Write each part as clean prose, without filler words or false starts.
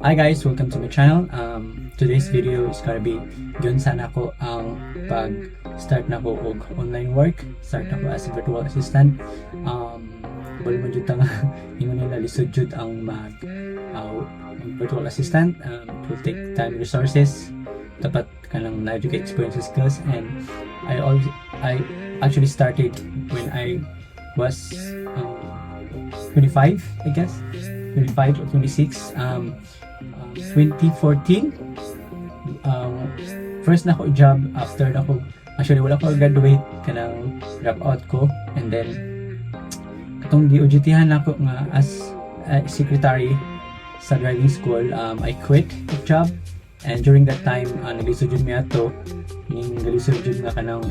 Hi guys, welcome to my channel. Today's video is gonna be unsa na ko ang pag-start na ko og online work. Start na ko as a virtual assistant. Bali mo jud nga ingon nila lisod jud ang virtual assistant. It will take time, resources, dapat kanang na-educate experience skills, and I actually started when I was 25, I guess. 25 or 26. 2014 first na ko job after na ko, actually wala ko graduate, kanang drop out ko, and then katong gi-OJT-han na ko nga as secretary sa driving school. I quit the job, and during that time naglisod jud mi ato ning naglisod jud nga kanang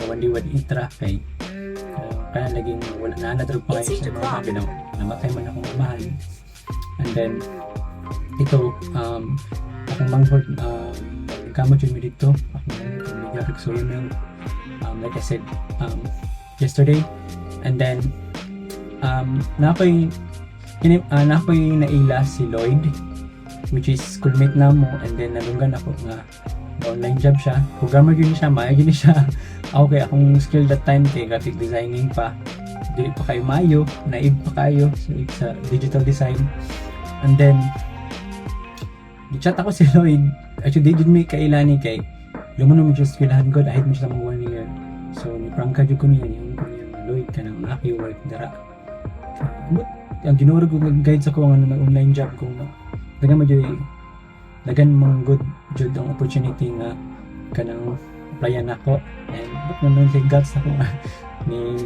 wandi itra kay kaya naging wala na natrug pa kayo sa mga binaw namatay man akong amahan. And then ito, akong manghod, nagkamot yun mo dito. Akong manghod, so yun yung, like I said, yesterday. And then, nakoy naila si Lloyd, which is schoolmate na mo, and then nalunggan ako nga online job siya. Programmer yun siya, maya yun siya. Okay, akong skill that time kay graphic designing pa. Dili pa kayo mayo, naive pa kayo sa digital design. And then, i-chat ako si Lloyd. Actually, did me kailani kay lumunong mo just kilahan ko dahil mo siya mo 1 year. So, ni prank ka jud ko niya, yung Lloyd ka nang aki work dara. But ang ginuro ko guide sa ko nga nag-online job ko, dagan mo jud mong good jud ang opportunity nga kanang applyan ako, and but naman say guts ako ni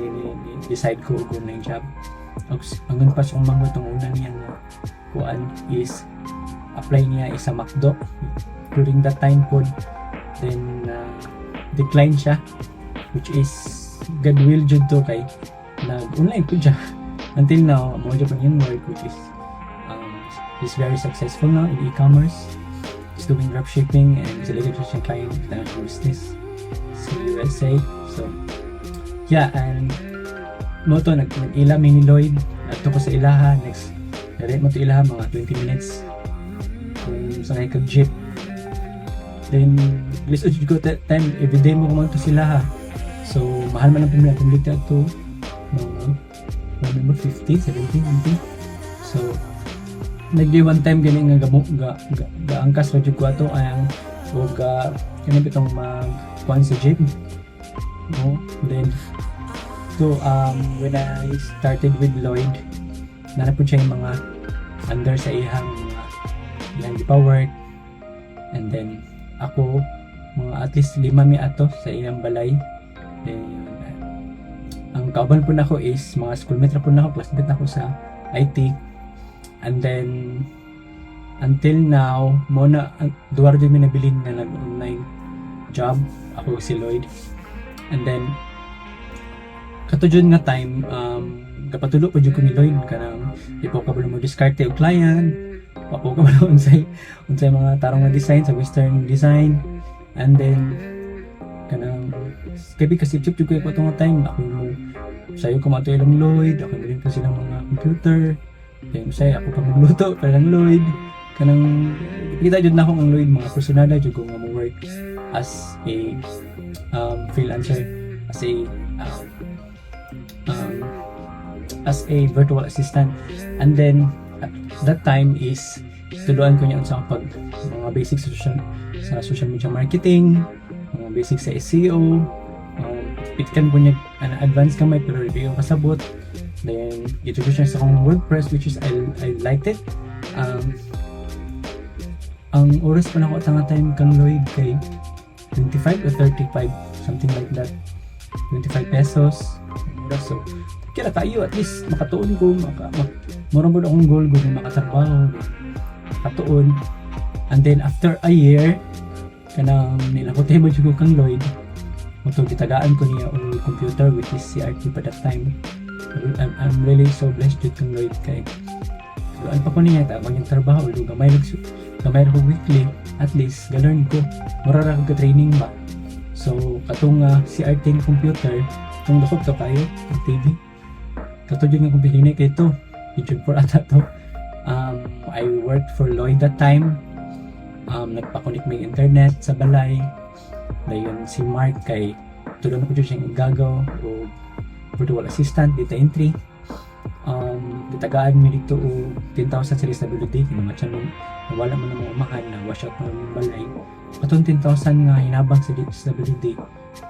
decide ko og online job. Ang pa siya mga itong una niya nga kuan is apply niya isa McDo during that time po, then decline siya, which is goodwill jud to kay nag-online po siya until now. Mo jud yung work, which is he's very successful now in e-commerce. He's doing dropshipping and he's a leader siya client international business sa USA. So yeah, and mo to nag-ila ni Lloyd ato ko sa ilaha. Next direct mo to ilaha mga 20 minutes kung sakay kag jeep. Then list of go time everyday mo kumanto sila ha. So mahal man ang pamilya kumulita to mga 50, 70, something. So nag-day one time gani nga gaangkas ra jud ko ato ang og kani bitong mag-kuan sa jeep. No? Then so when I started with Lloyd, nanapod siya yung mga under sa ihang ilang gipa-work, and then ako mga at least 5 mi ato sa iyang balay. Then ang kauban po nako is mga schoolmate ra po nako, classmate nako sa IT. And then until now mo na duwar jud mi nabilin na nag-online job ako si Lloyd. And then katujud nga time kapatulo pa jud ko ni Lloyd kanang ipo ka mo diskarte og client, papo ka ba unsay mga tarong nga design sa western design. And then kanang kabi kasi chip jud ko nga time ako mo sayo ko mato ilang Lloyd, ako bilin pa silang mga computer, then say ako pa magluto para lang Lloyd kanang kita jud na ako ang Lloyd mga personal jud ko nga mo work as a freelancer, as a virtual assistant. And then that time is tuluan ko niya sa mga basics sa social media marketing, mga basics sa SEO, pitkan ko niya advanced kamay pero review kasabot. Then introduce niya sa akong WordPress, which is I liked it. Ang oras pa na ako at time kang Lloyd kay 25 or 35, something like that, 25 pesos. So kira kayo at least makatuon ko, murang po akong goal ko na makatarbaho, makatuon. And then after a year kanang nilakotay mo jud ko kang Lloyd, moto gitagaan ko niya og computer, which is CRT pa that time. I'm really so blessed jud kang Lloyd kay tuloan pa ko niya tabang yung trabaho o gamay ra ko weekly, at least ga-learn ko, mura ra ko training ba. So katong CRT ng computer itong dakot ka kayo ng TV katong yung computer kay ito YouTube for ata to I worked for Lloyd that time. Nagpa-connect may internet sa balay. Dayon si Mark kay tulong ko siyang igagaw o virtual assistant, data entry. Ditagaan mi dito o 10,000 sa disability kinamatyan mo wala mo na mga mahal na wash out mo ng balay. Atong 10,000 nga hinabang sa disability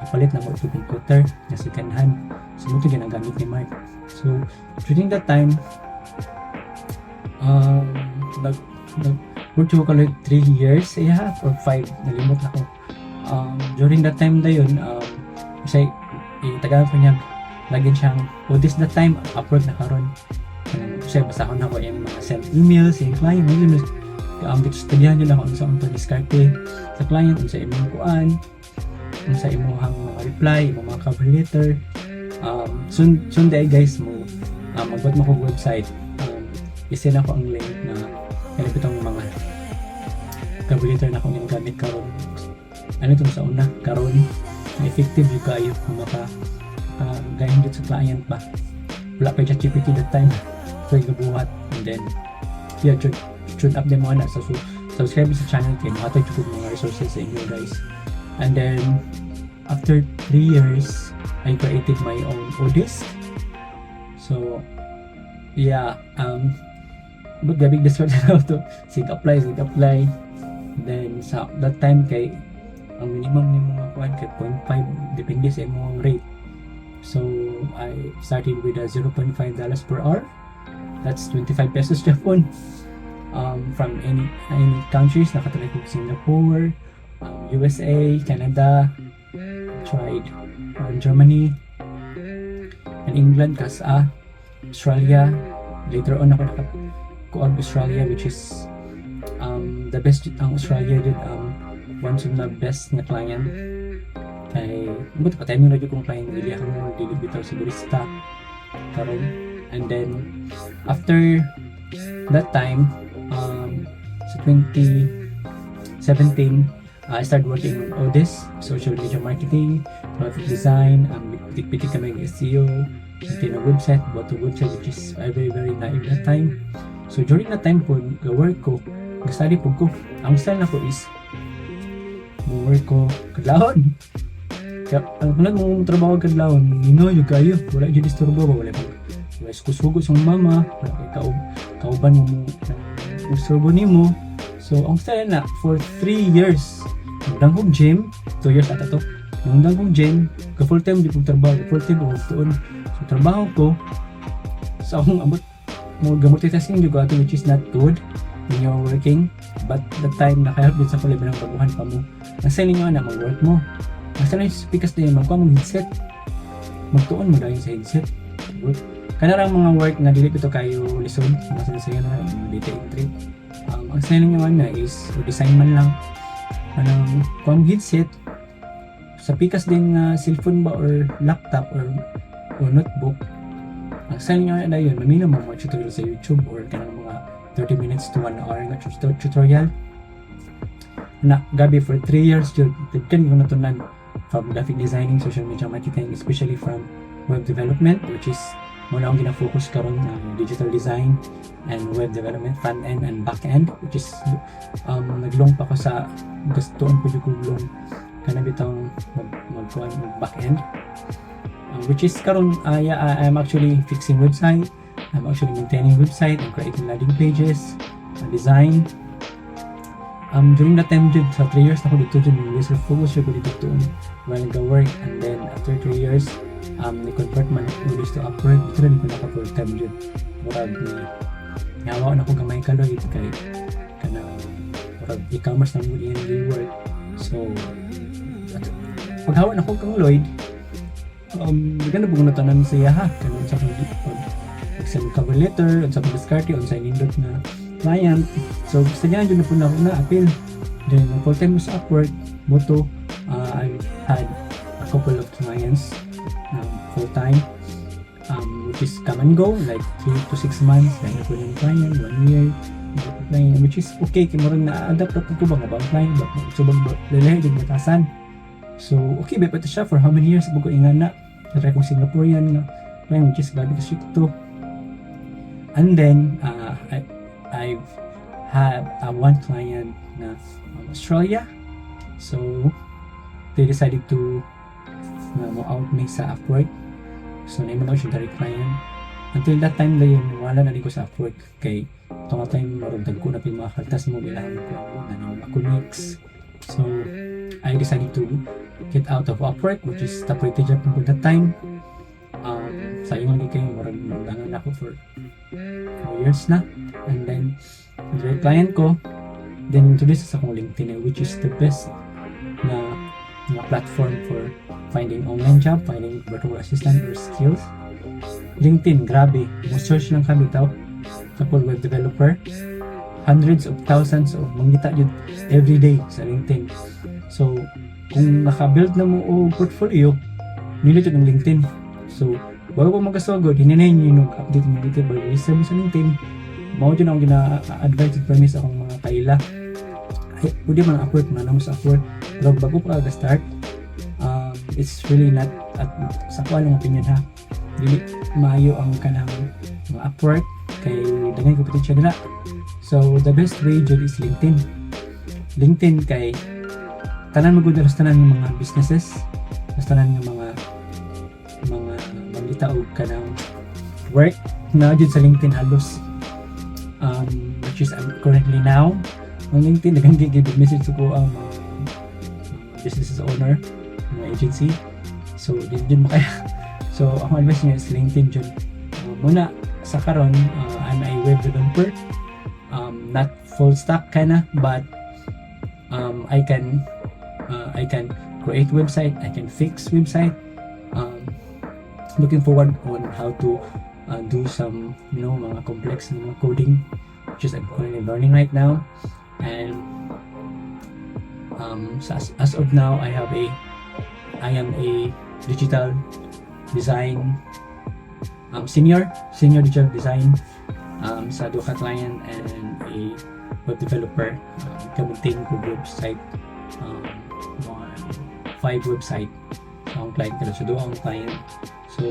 ipalit na mo ito computer na second hand. So ito ginagamit ni Mark. So during that time work ko like 3 years or 5 nalimot na ko. During that time na yun kasi itagaan ko niya lagyan siyang this that time upload na karon kasi basahon na ko yung mga send emails yung client emails studihan nyo lang kung saan ito diskarte sa client kung sa imong kuan kung sa imong mga reply imong mga cover letter soon day guys mo magbuat mo ko website isend ako ang link na ganito itong mga cover letter na akong ginagamit karon ano ito sa una karon effective yung kayo kung gayon dito sa client ba wala pa yung GPT that time so yung gabuhat and then tune up din mo na so subscribe sa channel kayo makatag yung mga resources sa inyo guys and then after 3 years I created my own ODIS so but gabig discard na to sig apply then sa that time kay ang minimum ni mga kuan kay 0.5 depende sa imong rate. So I started with a $0.5 per hour. That's 25 pesos Japan. From any countries, nakatry ko Singapore, USA, Canada, tried Germany, and England, Australia. Later on ako nakakuha Australia, which is the best ang Australia did one of the best na client kay but patay mo na kung client dili ako dili bitaw sa barista karon and then after that time sa 2017 I started working on ODIS, social media marketing, graphic design, pitik-pitik kami ng SEO, na website, bought a website which is very naive that time. So during that time po, work ko, nag-study po ko. Ang style na ko is work ko kadlawon. Kaya ang kunad mong trabaho kadlawon, yung kayo, wala dyan istorbo ba, wala sugo sa mama, wala kay kauban mo istorbo nimo. So ang style na, for 3 years, nagdang kong gym, 2 years ata to, nagdang kong gym, ka full time di kong trabaho, full time o tuon. So trabaho ko, sa akong abot, multitasking juga ato which is not good when you're working, but the time nakahelp din sa kulay ng baguhan pa mo. Ang style nyo na, mag-work mo. Ang style nyo speakers din, magkuha mong headset, magtuon mo dahil sa headset. Kanarang mga work na dili ito kayo lisod, nasa sayo na data entry. Ang style nyo na is design man lang anong kuha mong headset sa pikas din na cellphone ba or laptop or notebook. Ang style nyo na yun, mamina mo mga tutorial sa YouTube or kanang mga 30 minutes to 1 hour na tutorial na gabi for 3 years yun. Kan ko natunan from graphic designing, social media marketing, especially from web development, which is muna akong gina-focus karon na digital design and web development, front end and back end, which is naglong pa ko sa gustoon ko yung long kanang bitang magkuhan ng back end, which is karon I'm actually fixing website, I'm actually maintaining website, I'm creating landing pages, design. During that time dyan, sa 3 years na ko dito dyan, laser focus ko dito doon while nag-work, and then after 3 years ni-convert man ulit to Upwork. Dito rin ko naka-full time dyan. Murag ni hawa na ko gamay kaloy kay kanang murag e-commerce na mo yung work. So paghawa na ko kang Lloyd, ganda po na tanan sa iya ha, kanang sa pag-send cover letter, sa pag-discarte, on signing dot na client. So gusto niya dyan na po na appeal. Then full time sa Upwork, moto I've had a couple of clients full time, which is come and go, like 3 to 6 months, like ako yung client, 1 year, which is okay, kaya marang na-adapt ako ko bang abang client, so bang lalahi din batasan. So okay, ba ito siya for how many years ako ingan na, natry kong Singaporean na client, which is gabi kasi ito. And then, I've had one client na Australia, so they decided to mo out me sa Upwork. So na mo siya direct client. Until that time dayon wala na di ko sa Upwork kay tong time marundag ko na pin mga kaltas mo bilang ko na mga connects. So I decided to get out of Upwork, which is the pretty job ko that time. Sayang lagi kayo marag nangan ako for 4 years na. And then direct client ko, then introduce sa akong LinkedIn, which is the best na platform for finding online job, finding virtual assistant or skills. LinkedIn, grabe. Mo-search lang kami bitaw. Couple web developer. Hundreds of thousands of mangita yun every day sa LinkedIn. So, kung naka-build na mo o portfolio, nilito ng LinkedIn. So, bago pa magkasugod, hininayin nyo yung update mo dito by research mo sa LinkedIn. Mao dyan akong gina-advise at premise akong mga kaila. Ay, pwede man Upwork, manamo sa Upwork. Pero bago pa start, it's really not at sa ko lang opinion ha. Dili maayo ang kanang mga Upwork kay daghan ko potential nila. So the best way jud is LinkedIn. LinkedIn kay tanan magud sa tanan ng mga businesses, sa tanan ng mga mangita og kanang work na jud sa LinkedIn halos. Which is I'm currently now on LinkedIn. Daghang gig message ko ang business owner ng agency. So din mo kaya. So ang advice niyo is LinkedIn jud. Muna sa karon I'm a web developer. Not full stack kinda, but I can create website, I can fix website. Looking forward on how to do some mga complex mga coding, which is I'm currently learning right now. And so as of now I am a digital design senior digital design sa duha client and a web developer. Kamating ko website 5 website ang client ko sa duha ang client. So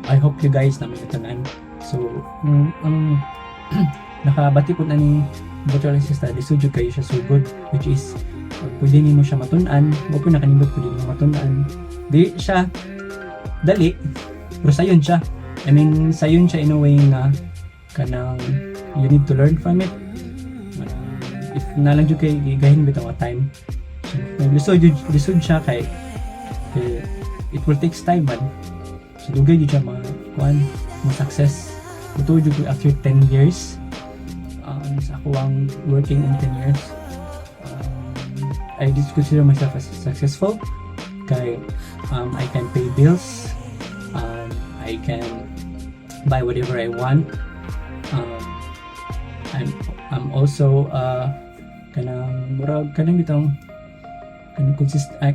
I hope you guys na may Tanan. So ang nakabati po na ni virtual assistant isudyo kayo siya SUGOD, which is pwede nimo siya matun-an, o po nakanindot pwede nimo matun-an. Di siya dali, pero sayon siya. I mean, sayon siya in a way na kanang you need to learn from it. If nalang jud kay gahin bitaw time. So lisod siya kay it will takes time man. So dugay jud siya ma-success. Ito jud after 10 years. Sa ako ang working in 10 years. I just consider myself as successful kay I can pay bills, I can buy whatever I want. I'm also kanang bitong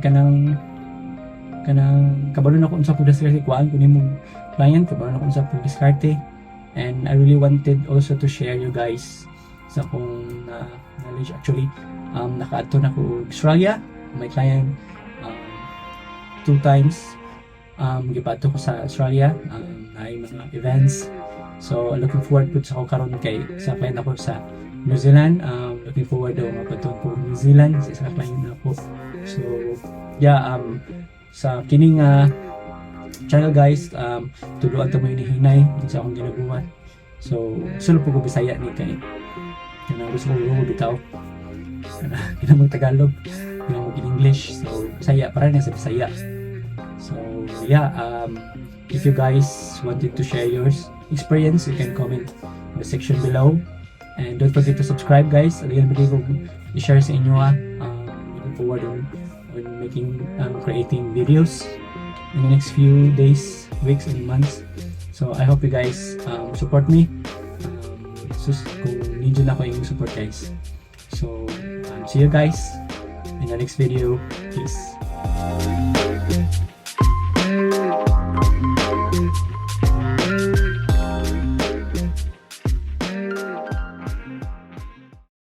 kanang kabalo na ko unsa pud diskarte kuan kunin mo client, kabalo na ko unsa pud diskarte. And I really wanted also to share you guys sa akong knowledge. Actually, nakaadto na ko Australia, my client 2 times. Gipadto ko sa Australia, ay mga events. So looking forward po sa ako karon kay sa client ako sa New Zealand. Looking forward daw mapadto ko New Zealand sa isa ka client ako. So yeah, sa kining channel guys, tuluan ta mo hinihinay sa akong ginabuhat. So sulod po ko Bisaya ni kay kana gusto ko bitaw. Kana mag Tagalog, kana mag English. So Bisaya para na sa Bisaya. So yeah, if you guys wanted to share your experience, you can comment in the section below. And don't forget to subscribe guys. Again, magiging ko i-share sa inyo looking forward on creating videos in the next few days, weeks, and months. So I hope you guys support me. Kung need na ako yung support guys. So see you guys in the next video. Peace.